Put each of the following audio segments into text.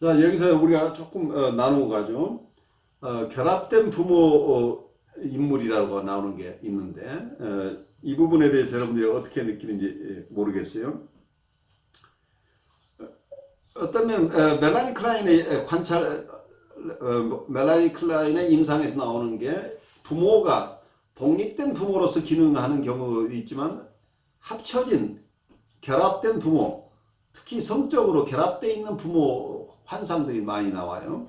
자, 여기서 우리가 조금 나누고 가죠. 결합된 부모 인물이라고 나오는 게 있는데, 이 부분에 대해서 여러분들이 어떻게 느끼는지 모르겠어요. 어떤 면 멜라니 클라인의 멜라니 클라인의 임상에서 나오는 게 부모가 독립된 부모로서 기능하는 경우도 있지만 합쳐진 결합된 부모, 특히 성적으로 결합되어 있는 부모 환상들이 많이 나와요.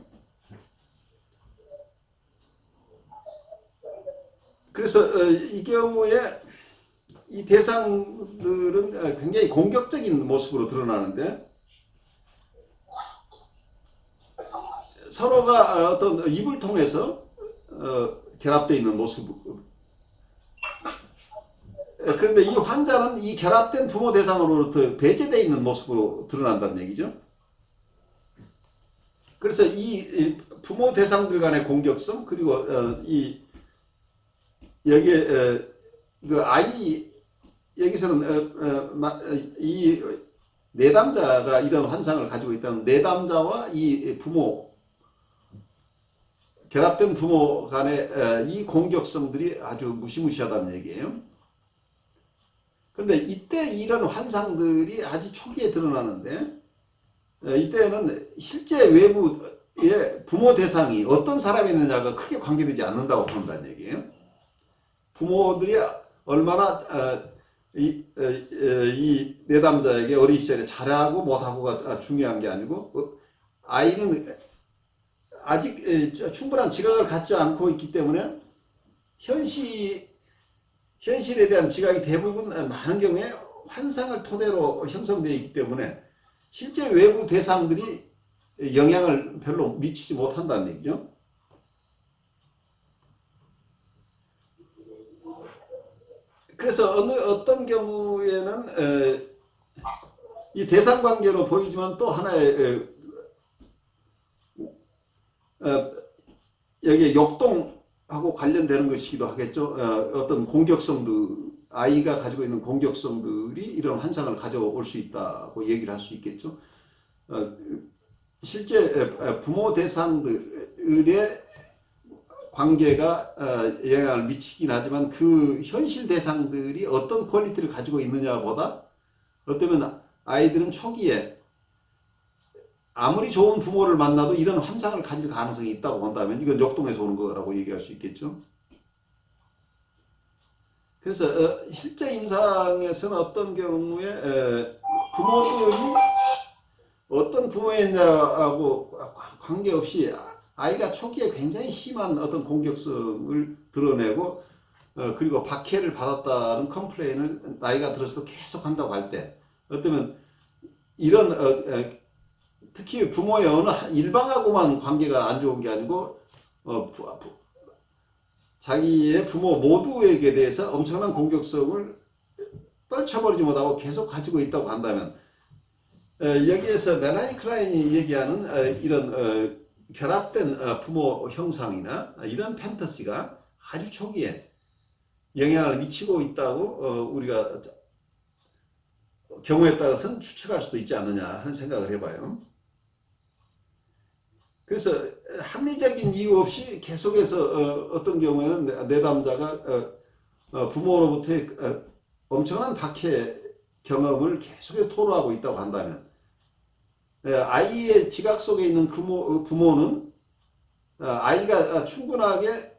그래서 이 경우에 이 대상들은 굉장히 공격적인 모습으로 드러나는데 서로가 어떤 입을 통해서 결합되어 있는 모습. 그런데 이 환자는 이 결합된 부모 대상으로부터 배제되어 있는 모습으로 드러난다는 얘기죠. 그래서 이 부모 대상들 간의 공격성 그리고 이 여기에 그 아이 여기서는 이 내담자가 이런 환상을 가지고 있다는 내담자와 이 부모 결합된 부모 간의 이 공격성들이 아주 무시무시하다는 얘기예요. 근데 이때 이런 환상들이 아주 초기에 드러나는데 이때는 실제 외부의 부모 대상이 어떤 사람이었느냐가 크게 관계되지 않는다고 본다는 얘기예요. 부모들이 얼마나 이 내담자에게 어린 시절에 잘하고 못하고가 중요한 게 아니고 아이는 아직 충분한 지각을 갖지 않고 있기 때문에 현실에 대한 지각이 대부분 많은 경우에 환상을 토대로 형성되어 있기 때문에 실제 외부 대상들이 영향을 별로 미치지 못한다는 얘기죠. 그래서 어떤 경우에는 이 대상 관계로 보이지만 또 하나의 여기에 역동하고 관련되는 것이기도 하겠죠. 어떤 공격성들 아이가 가지고 있는 공격성들이 이런 환상을 가져올 수 있다고 얘기를 할 수 있겠죠. 실제 부모 대상들의 관계가 영향을 미치긴 하지만 그 현실 대상들이 어떤 퀄리티를 가지고 있느냐보다 어쩌면 아이들은 초기에 아무리 좋은 부모를 만나도 이런 환상을 가질 가능성이 있다고 본다면 이건 역동에서 오는 거라고 얘기할 수 있겠죠. 그래서 실제 임상에서는 어떤 경우에 부모들이 어떤 부모였냐하고 관계없이 아이가 초기에 굉장히 심한 어떤 공격성을 드러내고 그리고 박해를 받았다는 컴플레인을 나이가 들어서도 계속 한다고 할 때 어쩌면 이런 특히 부모의 어느 일방하고만 관계가 안 좋은 게 아니고 자기의 부모 모두에게 대해서 엄청난 공격성을 떨쳐버리지 못하고 계속 가지고 있다고 한다면 여기에서 멜라니 클라인이 얘기하는 이런 결합된 부모 형상이나 이런 판타지가 아주 초기에 영향을 미치고 있다고 우리가 경우에 따라서는 추측할 수도 있지 않느냐 하는 생각을 해봐요. 그래서 합리적인 이유 없이 계속해서 어떤 경우에는 내담자가 부모로부터의 엄청난 박해 경험을 계속해서 토로하고 있다고 한다면 아이의 지각 속에 있는 부모는 아이가 충분하게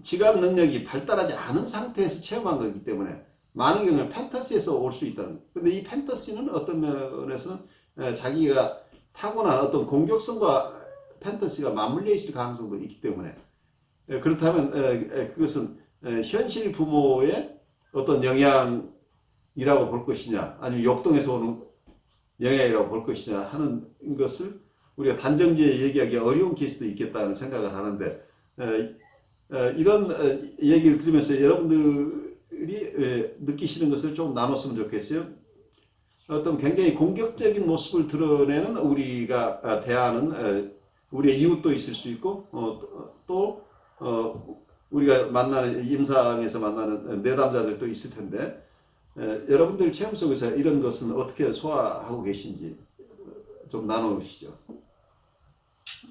지각 능력이 발달하지 않은 상태에서 체험한 거기 때문에 많은 경우에 판타시에서 올 수 있다는 거예요. 근데 이 판타시는 어떤 면에서는 자기가 타고난 어떤 공격성과 판타시가 맞물려 있을 가능성도 있기 때문에 그렇다면 그것은 현실 부모의 어떤 영향이라고 볼 것이냐 아니면 역동에서 오는 영향이라고 볼 것이냐 하는 것을 우리가 단정지어 얘기하기 어려운 케이스도 있겠다는 생각을 하는데 이런 얘기를 들으면서 여러분들이 느끼시는 것을 좀 나눴으면 좋겠어요. 어떤 굉장히 공격적인 모습을 드러내는 우리가 대하는 우리의 이웃도 있을 수 있고 또 우리가 만나는 임상에서 만나는 내담자들도 있을 텐데 여러분들 체험 속에서 이런 것은 어떻게 소화하고 계신지 좀 나눠주시죠.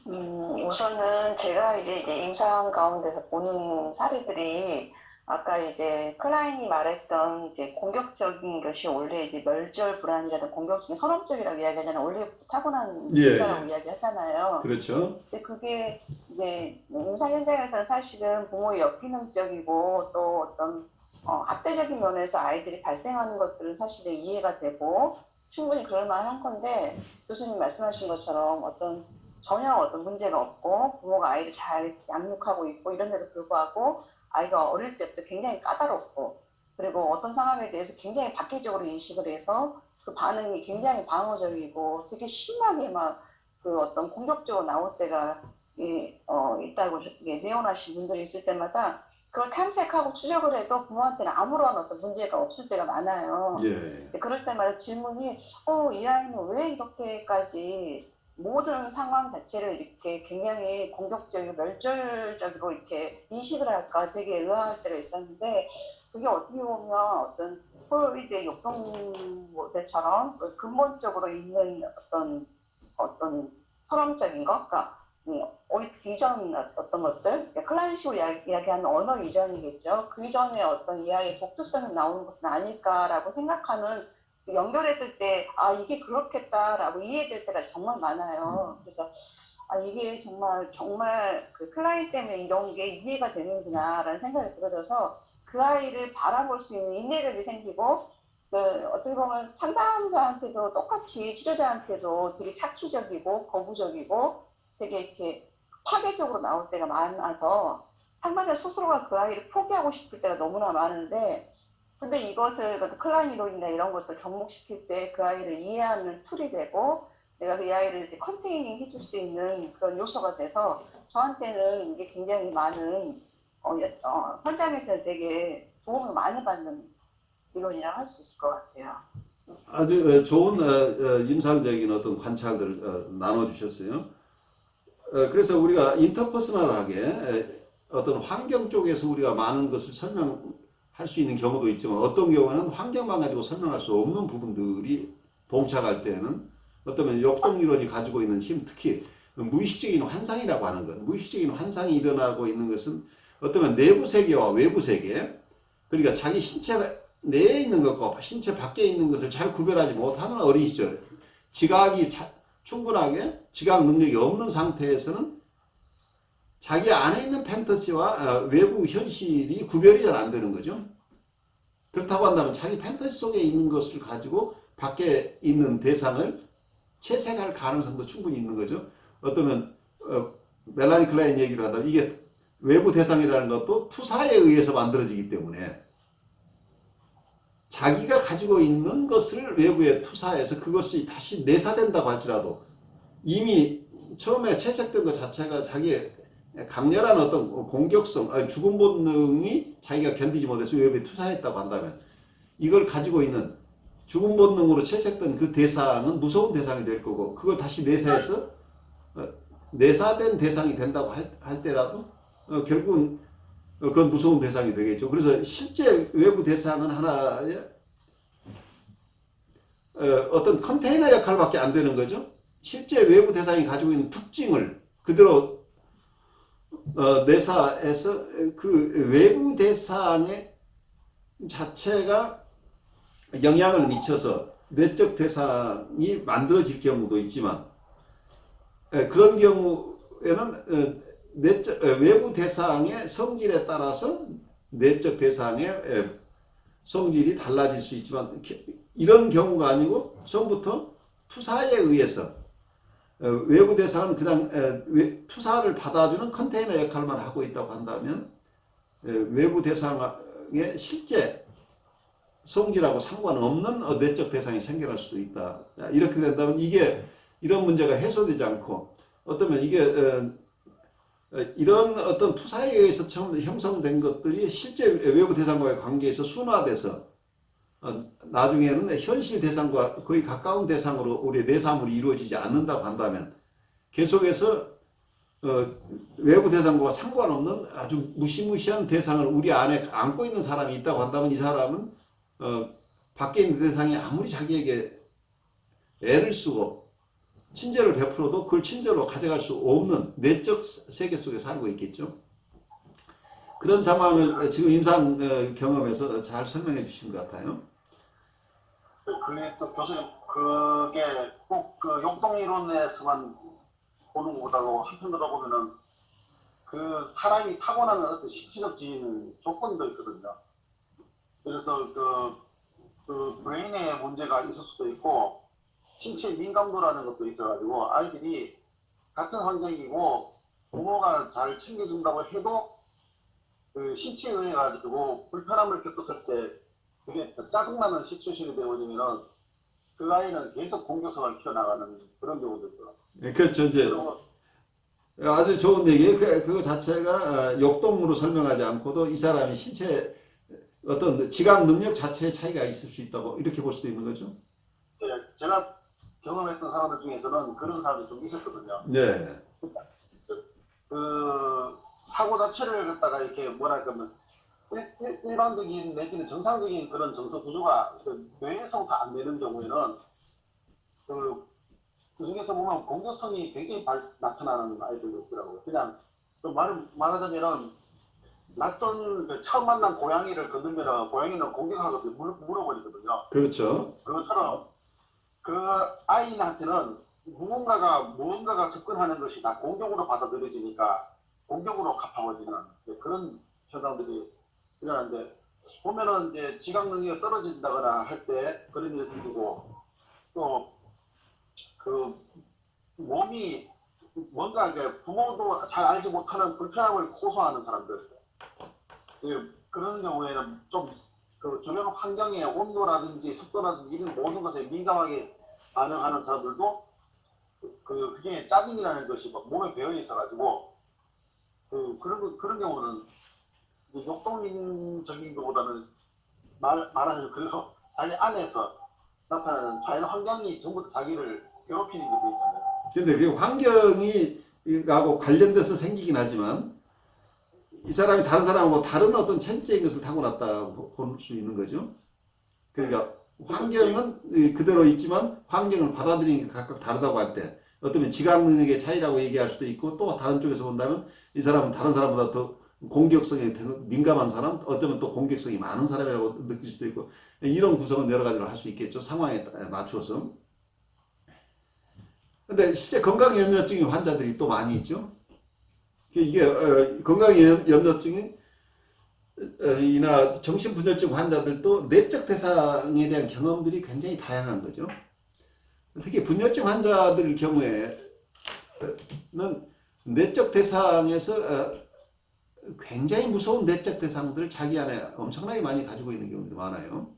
우선은 제가 이제 임상 가운데서 보는 사례들이 아까 이제 클라인이 말했던 이제 공격적인 것이 원래 이제 멸절 불안이라든 공격적인 선험적이라고 이야기하잖아요. 원래부터 타고난 예, 문자라고 예. 이야기하잖아요. 그렇죠. 근데 그게 이제 임상 현장에서는 사실은 부모의 역기능적이고 또 어떤 학대적인 면에서 아이들이 발생하는 것들은 사실은 이해가 되고 충분히 그럴 만한 건데 교수님 말씀하신 것처럼 전혀 어떤 문제가 없고 부모가 아이를 잘 양육하고 있고 이런데도 불구하고 아이가 어릴 때부터 굉장히 까다롭고 그리고 어떤 상황에 대해서 굉장히 박해적으로 인식을 해서 그 반응이 굉장히 방어적이고 되게 심하게 막 그 어떤 공격적으로 나올 때가 있다고 내원하신 분들이 있을 때마다 그걸 탐색하고 추적을 해도 부모한테는 아무런 어떤 문제가 없을 때가 많아요. 예. 그럴 때마다 질문이, 이 아이는 왜 이렇게까지 모든 상황 자체를 이렇게 굉장히 공격적이고 멸절적으로 이렇게 인식을 할까 되게 의아할 때가 있었는데, 그게 어떻게 보면 어떤 프로이드의 역동 모델처럼 근본적으로 있는 어떤 서론적인 것, 그러니까 OX 이전 어떤 것들, 클라이식으로 이야기하는 언어 이전이겠죠. 그 이전에 어떤 이야기의 독특성이 나오는 것은 아닐까라고 생각하는 연결했을 때, 이게 그렇겠다라고 이해될 때가 정말 많아요. 그래서, 이게 정말 그 클라이언트 때문에 이런 게 이해가 되는구나라는 생각이 들어져서 그 아이를 바라볼 수 있는 인내력이 생기고, 어떻게 보면 상담자한테도 똑같이 치료자한테도 되게 착취적이고 거부적이고 되게 이렇게 파괴적으로 나올 때가 많아서 상담자 스스로가 그 아이를 포기하고 싶을 때가 너무나 많은데 근데 이것을 클라이니론이나 이런 것들 접목시킬 때 그 아이를 이해하는 툴이 되고 내가 그 아이를 이제 컨테이닝 해줄 수 있는 그런 요소가 돼서 저한테는 이게 굉장히 많은 현장에서는 되게 도움을 많이 받는 이론이라고 할 수 있을 것 같아요. 아주 좋은 임상적인 어떤 관찰들 나눠주셨어요. 그래서 우리가 인터퍼스널하게 어떤 환경 쪽에서 우리가 많은 것을 설명할 수 있는 경우도 있지만 어떤 경우에는 환경만 가지고 설명할 수 없는 부분들이 봉착할 때는 어쩌면 역동이론이 가지고 있는 힘, 특히 무의식적인 환상이라고 하는 것, 무의식적인 환상이 일어나고 있는 것은 어쩌면 내부 세계와 외부 세계, 그러니까 자기 신체 내에 있는 것과 신체 밖에 있는 것을 잘 구별하지 못하는 어린 시절, 지각이 충분하게 지각 능력이 없는 상태에서는 자기 안에 있는 판타지와 외부 현실이 구별이 잘 안 되는 거죠. 그렇다고 한다면 자기 판타지 속에 있는 것을 가지고 밖에 있는 대상을 채색할 가능성도 충분히 있는 거죠. 어떠면 멜라니 클라인 얘기를 한다면 이게 외부 대상이라는 것도 투사에 의해서 만들어지기 때문에 자기가 가지고 있는 것을 외부에 투사해서 그것이 다시 내사된다고 할지라도 이미 처음에 채색된 것 자체가 자기의 강렬한 어떤 공격성, 죽음 본능이 자기가 견디지 못해서 외부에 투사했다고 한다면 이걸 가지고 있는 죽음 본능으로 채색된 그 대상은 무서운 대상이 될 거고 그걸 다시 내사해서 내사된 대상이 된다고 할 때라도 결국은 그건 무서운 대상이 되겠죠. 그래서 실제 외부 대상은 하나의 어떤 컨테이너 역할밖에 안 되는 거죠. 실제 외부 대상이 가지고 있는 특징을 그대로 내사해서 그 외부 대상의 자체가 영향을 미쳐서 내적 대상이 만들어질 경우도 있지만 그런 경우에는 외부 대상의 성질에 따라서 내적 대상의 성질이 달라질 수 있지만 이런 경우가 아니고 처음부터 투사에 의해서 외부 대상은 그냥 투사를 받아주는 컨테이너 역할만 하고 있다고 한다면 외부 대상의 실제 성질하고 상관없는 내적 대상이 생겨날 수도 있다. 이렇게 된다면 이런 문제가 해소되지 않고 어쩌면 이게 이런 어떤 투사에 의해서 처음 형성된 것들이 실제 외부 대상과의 관계에서 순화돼서 나중에는 현실 대상과 거의 가까운 대상으로 우리의 내사물이 이루어지지 않는다고 한다면 계속해서 외부 대상과 상관없는 아주 무시무시한 대상을 우리 안에 안고 있는 사람이 있다고 한다면 이 사람은 밖에 있는 대상이 아무리 자기에게 애를 쓰고 친절을 베풀어도 그걸 친절로 가져갈 수 없는 내적 세계 속에 살고 있겠죠. 그런 상황을 지금 임상 경험에서 잘 설명해 주신 것 같아요. 그게 또 교수님, 그게 꼭 그 용동 이론에서만 보는 것보다도 한편으로 보면은 그 사람이 타고나는 어떤 신체적인 조건도 있거든요. 그래서 그 브레인에 문제가 있을 수도 있고 신체 민감도라는 것도 있어가지고 아이들이 같은 환경이고 부모가 잘 챙겨준다고 해도 그 신체에 의해 가지고 불편함을 겪었을 때 그게 짜증나는 시츄에이션이 되어지면은 그 아이는 계속 공격성을 키워나가는 그런 경우도 있더라고요. 네, 그렇죠. 이제 아주 좋은 얘기예요. 그거 자체가 역동으로 설명하지 않고도 이 사람이 신체 어떤 지각 능력 자체의 차이가 있을 수 있다고 이렇게 볼 수도 있는 거죠. 예, 제가 경험했던 사람들 중에서는 그런 사람이 좀 있었거든요. 네. 그 사고 자체를 갖다가 이렇게 뭐랄까 일반적인 내지는 정상적인 그런 정서 구조가 그 뇌에서부터 안 되는 경우에는 그 중에서 보면 공격성이 굉장히 나타나는 아이들도 있더라고요. 그냥 말하자면은 낯선 처음 만난 고양이를 거두면 고양이는 공격하거든요. 물어버리거든요. 그렇죠. 그것처럼 그 아이한테는 무언가가 접근하는 것이 다 공격으로 받아들여지니까 공격으로 갚아버리는 그런 현상들이 일어나는데 보면은 이제 지각 능력이 떨어진다거나 할 때 그런 일이 생기고 또 그 몸이 뭔가 이제 부모도 잘 알지 못하는 불편함을 호소하는 사람들 그런 경우에는 좀 그 주변 환경의 온도라든지 습도라든지 이런 모든 것에 민감하게 반응하는 사람들도 그게 짜증이라는 것이 막 몸에 배어 있어가지고 그런 경우는 역동적인 것보다는 말하자면 그대로 자기 안에서 나타나는 자연 환경이 전부 자기를 괴롭히는 게 돼 있잖아요. 근데 그 환경이하고 관련돼서 생기긴 하지만 이 사람이 다른 사람하고 다른 어떤 천적인 것을 타고났다고 볼 수 있는 거죠. 그러니까 환경은 그대로 있지만 환경을 받아들이는 게 각각 다르다고 할 때 어쩌면 지각 능력의 차이라고 얘기할 수도 있고 또 다른 쪽에서 본다면 이 사람은 다른 사람보다 더 공격성에 민감한 사람, 어쩌면 또 공격성이 많은 사람이라고 느낄 수도 있고 이런 구성은 여러 가지로 할 수 있겠죠. 상황에 맞춰서. 근데 실제 건강염려증의 환자들이 또 많이 있죠. 이게 건강염려증이 이나 정신분열증 환자들도 내적 대상에 대한 경험들이 굉장히 다양한 거죠. 특히 분열증 환자들 경우에는 내적 대상에서 굉장히 무서운 내적 대상들을 자기 안에 엄청나게 많이 가지고 있는 경우들이 많아요.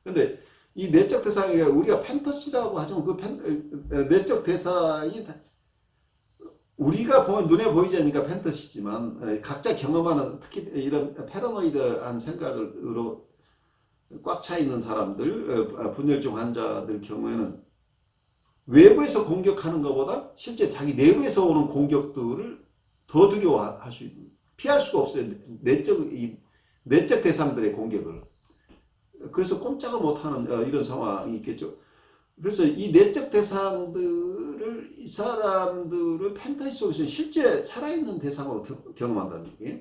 근데 이 내적 대상이 우리가 팬터시라고 하지만 내적 대상이 우리가 보면 눈에 보이지 않으니까 팬터시지만 각자 경험하는 특히 이런 패러노이드한 생각으로 꽉 차 있는 사람들, 분열증 환자들 경우에는 외부에서 공격하는 것보다 실제 자기 내부에서 오는 공격들을 더 두려워할 수 있는, 피할 수가 없어요. 내적 대상들의 공격을. 그래서 꼼짝을 못하는 이런 상황이 있겠죠. 그래서 이 내적 대상들을 이 사람들은 팬타시 속에서 실제 살아있는 대상으로 경험한다는 얘기예요.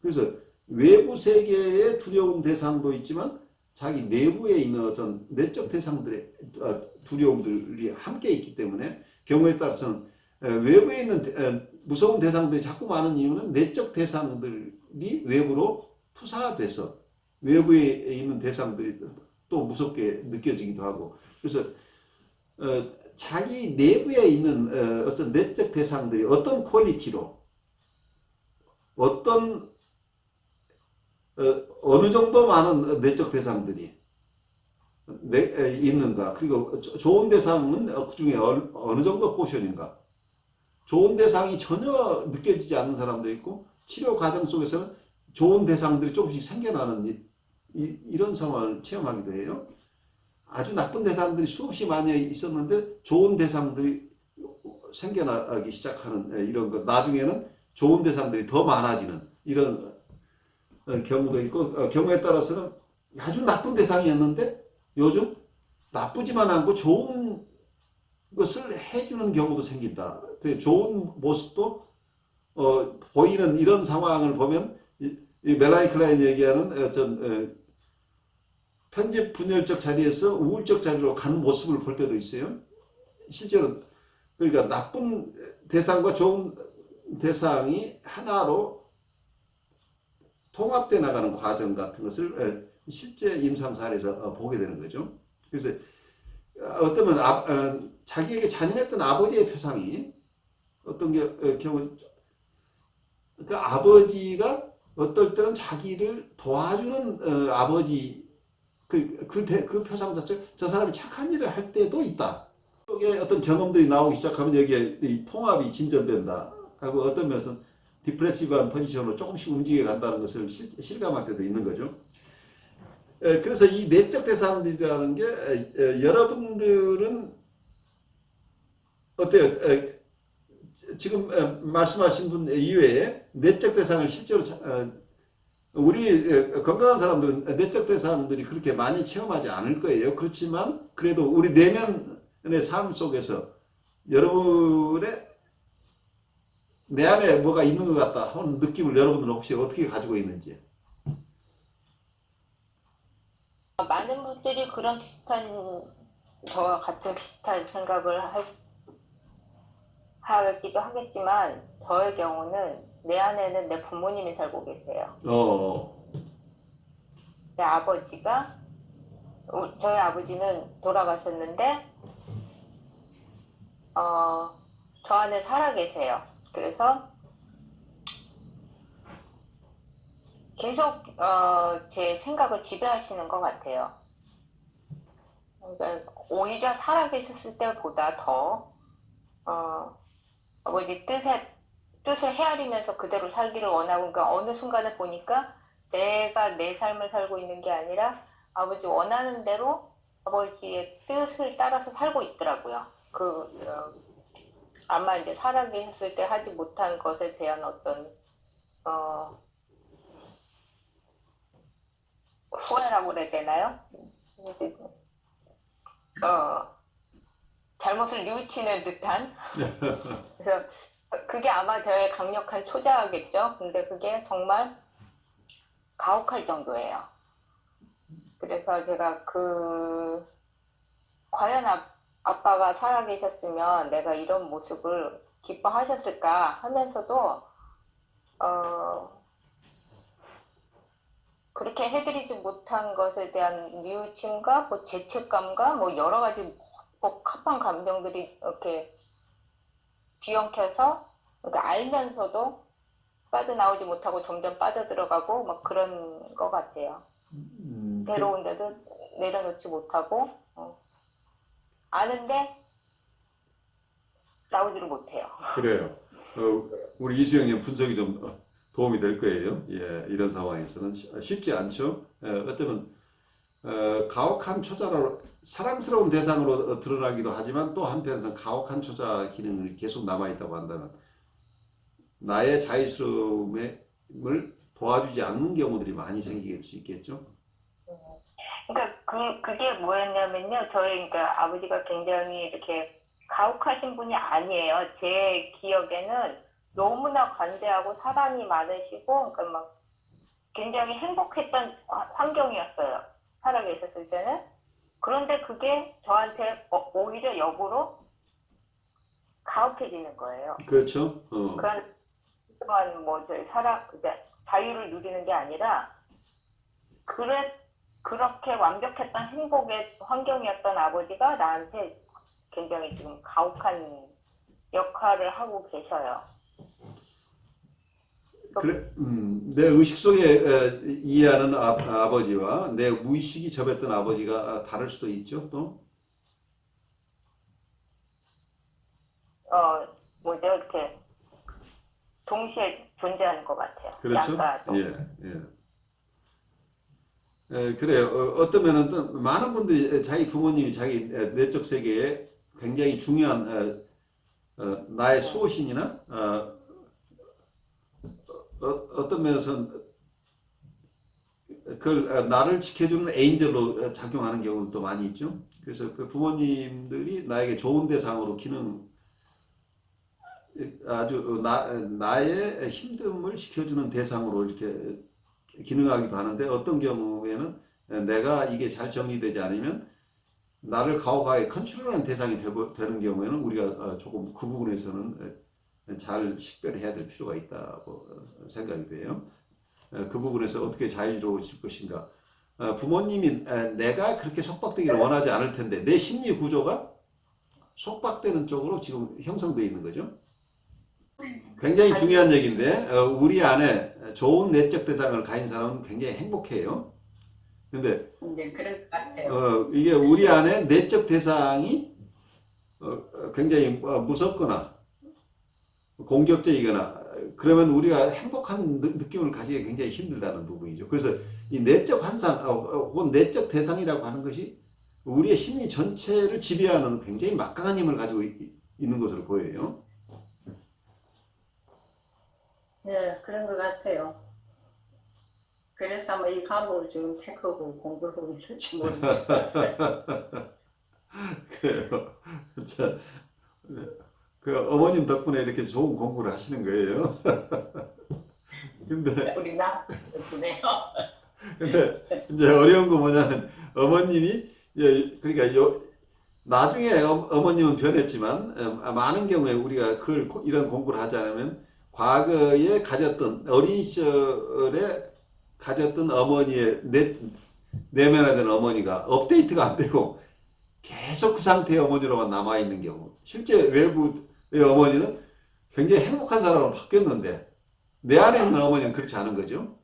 그래서 외부 세계의 두려운 대상도 있지만 자기 내부에 있는 어떤 내적 대상들의 두려움들이 함께 있기 때문에 경우에 따라서는 외부에 있는 무서운 대상들이 자꾸 많은 이유는 내적 대상들이 외부로 투사돼서 외부에 있는 대상들이 또 무섭게 느껴지기도 하고 그래서 자기 내부에 있는 어떤 내적 대상들이 어떤 퀄리티로 어느 정도 많은 내적 대상들이 있는가 그리고 좋은 대상은 그 중에 어느 정도 포션인가 좋은 대상이 전혀 느껴지지 않는 사람도 있고 치료 과정 속에서는 좋은 대상들이 조금씩 생겨나는 이런 상황을 체험하기도 해요. 아주 나쁜 대상들이 수없이 많이 있었는데 좋은 대상들이 생겨나기 시작하는 이런 것 나중에는 좋은 대상들이 더 많아지는 이런 경우도 있고 경우에 따라서는 아주 나쁜 대상이었는데 요즘 나쁘지만 않고 좋은 것을 해주는 경우도 생긴다. 그래 좋은 모습도 보이는 이런 상황을 보면 이 멜라니 클라인 얘기하는 편집 분열적 자리에서 우울적 자리로 가는 모습을 볼 때도 있어요. 실제로 그러니까 나쁜 대상과 좋은 대상이 하나로 통합돼 나가는 과정 같은 것을 실제 임상 사례에서 보게 되는 거죠. 그래서 어쩌면 자기에게 잔인했던 아버지의 표상이 어떤 경우 그 아버지가 어떨 때는 자기를 도와주는 아버지 그 표상 자체 저 사람이 착한 일을 할 때도 있다. 속에 어떤 경험들이 나오기 시작하면 여기에 이 통합이 진전된다 하고 어떤 면에서는 디프레시브한 포지션으로 조금씩 움직여 간다는 것을 실감할 때도 있는 거죠. 그래서 이 내적 대상들이라는 게 여러분들은 어때요? 지금 말씀하신 분 이외에 내적 대상을 실제로 우리 건강한 사람들은 내적 대상들이 그렇게 많이 체험하지 않을 거예요. 그렇지만 그래도 우리 내면의 삶 속에서 여러분의 내 안에 뭐가 있는 것 같다 하는 느낌을 여러분들은 혹시 어떻게 가지고 있는지. 많은 분들이 그런 저와 같은 비슷한 생각을 하기도 하겠지만, 저의 경우는 내 안에는 내 부모님이 살고 계세요. 내 아버지가, 저희 아버지는 돌아가셨는데, 저 안에 살아 계세요. 그래서 계속 제 생각을 지배하시는 것 같아요. 그러니까 오히려 살아계셨을 때보다 더 아버지 뜻을 헤아리면서 그대로 살기를 원하고, 그러니까 어느 순간에 보니까 내가 내 삶을 살고 있는 게 아니라 아버지 원하는 대로 아버지의 뜻을 따라서 살고 있더라고요. 아마 이제 살아계셨을 때 하지 못한 것에 대한 어떤 후회라고 그래야 되나요? 이제 잘못을 뉘우치는 듯한. 그래서 그게 아마 저의 강력한 초자겠죠. 근데 그게 정말 가혹할 정도예요. 그래서 제가 과연 아빠가 살아계셨으면 내가 이런 모습을 기뻐하셨을까 하면서도 그렇게 해드리지 못한 것에 대한 뉘우침과 뭐 죄책감과 뭐 여러 가지 복합한 감정들이 이렇게 뒤엉켜서, 그러니까 알면서도 빠져나오지 못하고 점점 빠져들어가고 막 그런 것 같아요. 괴로운데도 내려놓지 못하고 아는데 나오지를 못해요. 그래요. 우리 이수영님 분석이 좀 도움이 될 거예요. 예, 이런 상황에서는 쉽지 않죠. 어쩌면 가혹한 초자로 사랑스러운 대상으로 드러나기도 하지만 또 한편에서는 가혹한 초자 기능이 계속 남아있다고 한다면 나의 자유스러움을 도와주지 않는 경우들이 많이 생길 수 있겠죠. 그러니까 그게 뭐였냐면요. 그러니까 아버지가 굉장히 이렇게 가혹하신 분이 아니에요. 제 기억에는 너무나 관대하고 사랑이 많으시고, 그러니까 막 굉장히 행복했던 환경이었어요. 살아계셨을 때는. 그런데 그게 저한테 오히려 역으로 가혹해지는 거예요. 그렇죠. 그런 자유를 누리는 게 아니라 그렇게 완벽했던 행복의 환경이었던 아버지가 나한테 굉장히 지금 가혹한 역할을 하고 계셔요. 그래, 내 의식 속에 이해하는 아버지와 내 무의식이 접했던 아버지가 다를 수도 있죠, 또. 이렇게 동시에 존재하는 것 같아요. 그렇죠. 양가도. 그래요. 어떤 면은 많은 분들이 자기 부모님이 자기 내적 세계에 굉장히 중요한 나의 수호신이나 어떤 면에서는 그걸 나를 지켜주는 에인젤로 작용하는 경우는 또 많이 있죠. 그래서 그 부모님들이 나에게 좋은 대상으로 아주 나의 힘듦을 지켜주는 대상으로 이렇게 기능하기도 하는데 어떤 경우에는 내가 이게 잘 정리되지 않으면 나를 가혹하게 컨트롤하는 대상이 되는 경우에는 우리가 조금 그 부분에서는 잘 식별해야 될 필요가 있다고 생각이 돼요. 그 부분에서 어떻게 자유로워질 것인가. 부모님이 내가 그렇게 속박되기를 원하지 않을 텐데 내 심리 구조가 속박되는 쪽으로 지금 형성되어 있는 거죠. 굉장히 중요한 얘기인데 우리 안에 좋은 내적 대상을 가진 사람은 굉장히 행복해요. 근데 네, 그럴 것 같아요. 이게 우리 안에 내적 대상이 굉장히 무섭거나 공격적이거나 그러면 우리가 행복한 느낌을 가지기 굉장히 힘들다는 부분이죠. 그래서 이 내적 환상 혹은 내적 대상이라고 하는 것이 우리의 심리 전체를 지배하는 굉장히 막강한 힘을 가지고 있는 것으로 보여요. 네, 그런 것 같아요. 그래서 아마 이 과목을 지금 택하고 공부를 하고 있을지 모르겠어요. 그래요. 자, 그 어머님 덕분에 이렇게 좋은 공부를 하시는 거예요. 근데 우리 나 덕분에요. 이제 어려운 거 뭐냐면 어머님이 그러니까 나중에 어머님은 변했지만 많은 경우에 우리가 이런 공부를 하지 않으면 과거에 가졌던 어린 시절에 가졌던 어머니의 내면화된 어머니가 업데이트가 안 되고 계속 그 상태의 어머니로만 남아있는 경우 실제 외부의 어머니는 굉장히 행복한 사람으로 바뀌었는데 내 안에 있는 어머니는 그렇지 않은 거죠.